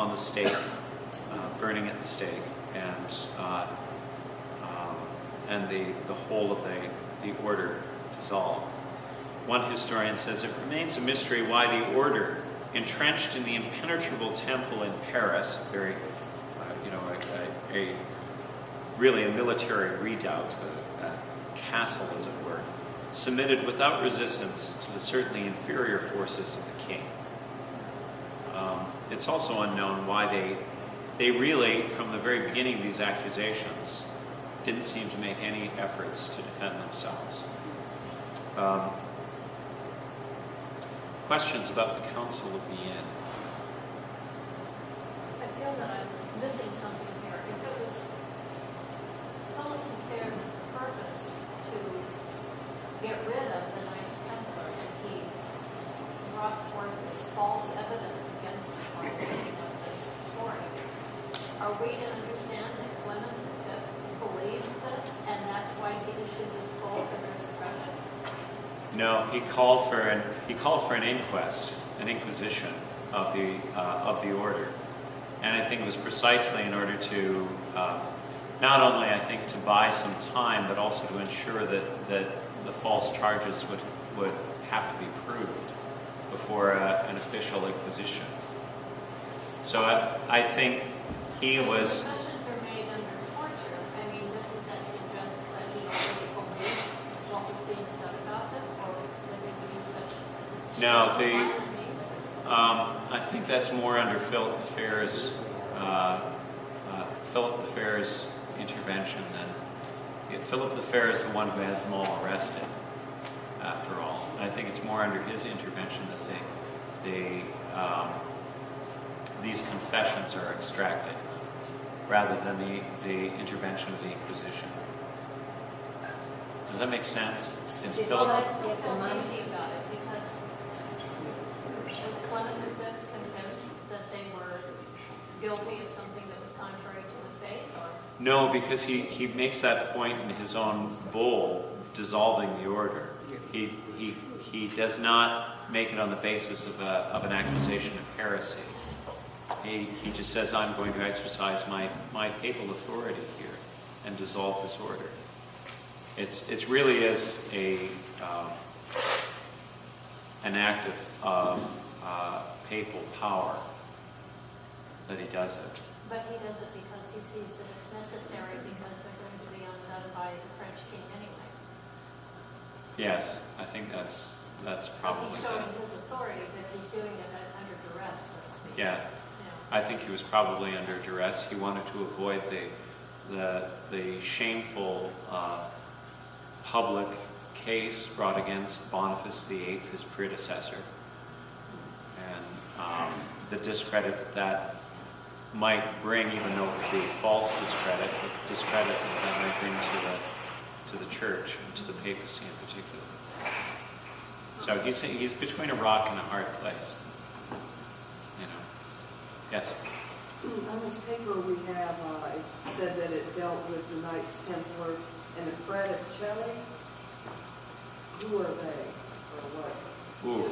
on the stake, burning at the stake, and the whole of the order dissolved. One historian says it remains a mystery why the order, entrenched in the impenetrable temple in Paris, very, really a military redoubt, a castle as it were, submitted without resistance to the certainly inferior forces of the king. It's also unknown why they really, from the very beginning of these accusations, didn't seem to make any efforts to defend themselves. Questions about the Council of Vienne? I feel that I'm missing something here. If it was Philip the Fair's purpose to get rid of the Knights Templar, and he brought forth this false evidence against him while making up this story, are we to understand that Clement V believed this, and that's why he issued this call for their suppression? No, he called for an inquest, an inquisition of the order, and I think it was precisely in order to not only, I think, to buy some time, but also to ensure that the false charges would have to be proved before an official inquisition. So I think he was. Confessions are made under torture. I mean, doesn't that suggest that he already believed what was being said about them, or that they would use such No, violent means? I think that's more under Philip the Fair's intervention than Philip the Fair is the one who has them all arrested. After all, I think it's more under his intervention that these confessions are extracted, rather than the intervention of the Inquisition. Does that make sense? Is Well, I Philip? still feel uneasy about it, because was Clement V convinced that they were guilty of something that was contrary to the faith, or? No, because he makes that point in his own bull dissolving the order. He does not make it on the basis of an accusation of heresy. He just says, I'm going to exercise my papal authority here and dissolve this order. It's really is an act of papal power that he does it. But he does it because he sees that it's necessary, because they're going to be undone by the French king anyway. Yes, I think that's probably So he's showing it. his authority, but he's doing it under duress, so to speak. Yeah, I think he was probably under duress. He wanted to avoid the shameful public case brought against Boniface VIII, his predecessor, and the discredit that might bring, even though it would be false discredit, but discredit that might bring to the church and to the papacy in particular. So he's between a rock and a hard place. Yes. On this paper we have, it said that it dealt with the Knights Templar and the Fraticelli. Who are they, or what? Ooh.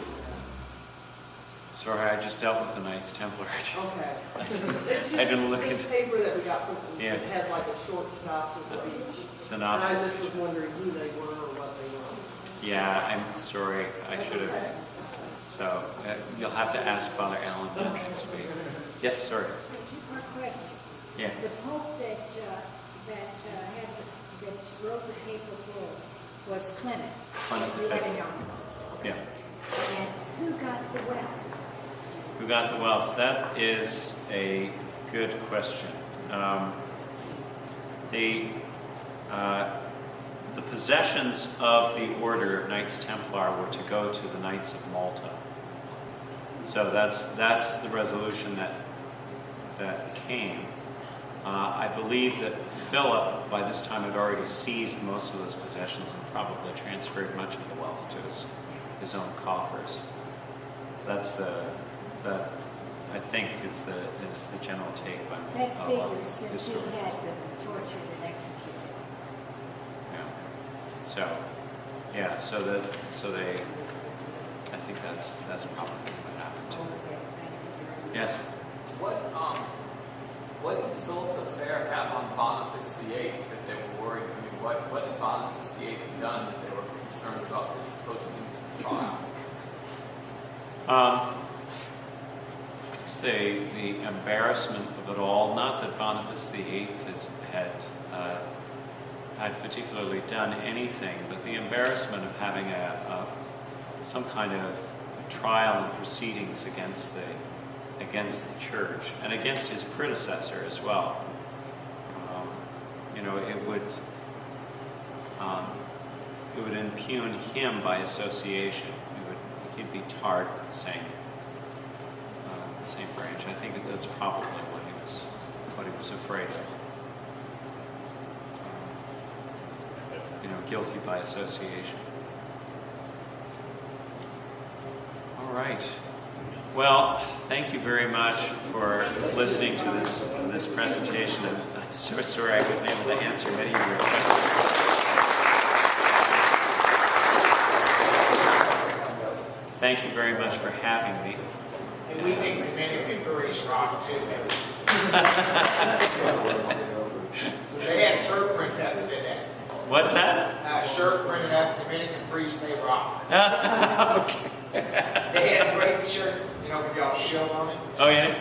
Sorry, I just dealt with the Knights Templar. Okay. I didn't look This into paper that we got from, Yeah. it had like a short synopsis of each. synopsis. And I just was wondering who they were or what they were. Yeah, I'm sorry. I should have. Okay. So you'll have to ask Father Allen next week. Yes, sorry. A two-part question. Yeah. The Pope that wrote the papal bull was Clement. Clement V. Lyon. Yeah. And who got the wealth? Who got the wealth? That is a good question. The possessions of the order of Knights Templar were to go to the Knights of Malta. So that's the resolution that came. I believe that Philip, by this time, had already seized most of those possessions and probably transferred much of the wealth to his own coffers. That's I think is the general take by That figures since he historians. had them tortured and executed. Yeah. So they. I think that's probably what happened to them. Okay, thank you very much. Yes. What did Philip the Fair have on Boniface VIII that they were worried? I mean, what had Boniface VIII done that they were concerned about this posthumous trial? It's the embarrassment of it all. Not that Boniface VIII had particularly done anything, but the embarrassment of having some kind of trial and proceedings against the church and against his predecessor as well. It would impugn him by association. He'd be tarred with the same branch. I think that's probably what he was afraid of. Guilty by association. All right. Well, thank you very much for listening to this presentation. I'm so sorry I wasn't able to answer many of your questions. Thank you very much for having me. And we think many people are rock too. They had shirt printed up that said that. What's that? Shirt printed up, Dominican priest they rock. Okay. They had a great shirt, with y'all show on it. Oh yeah?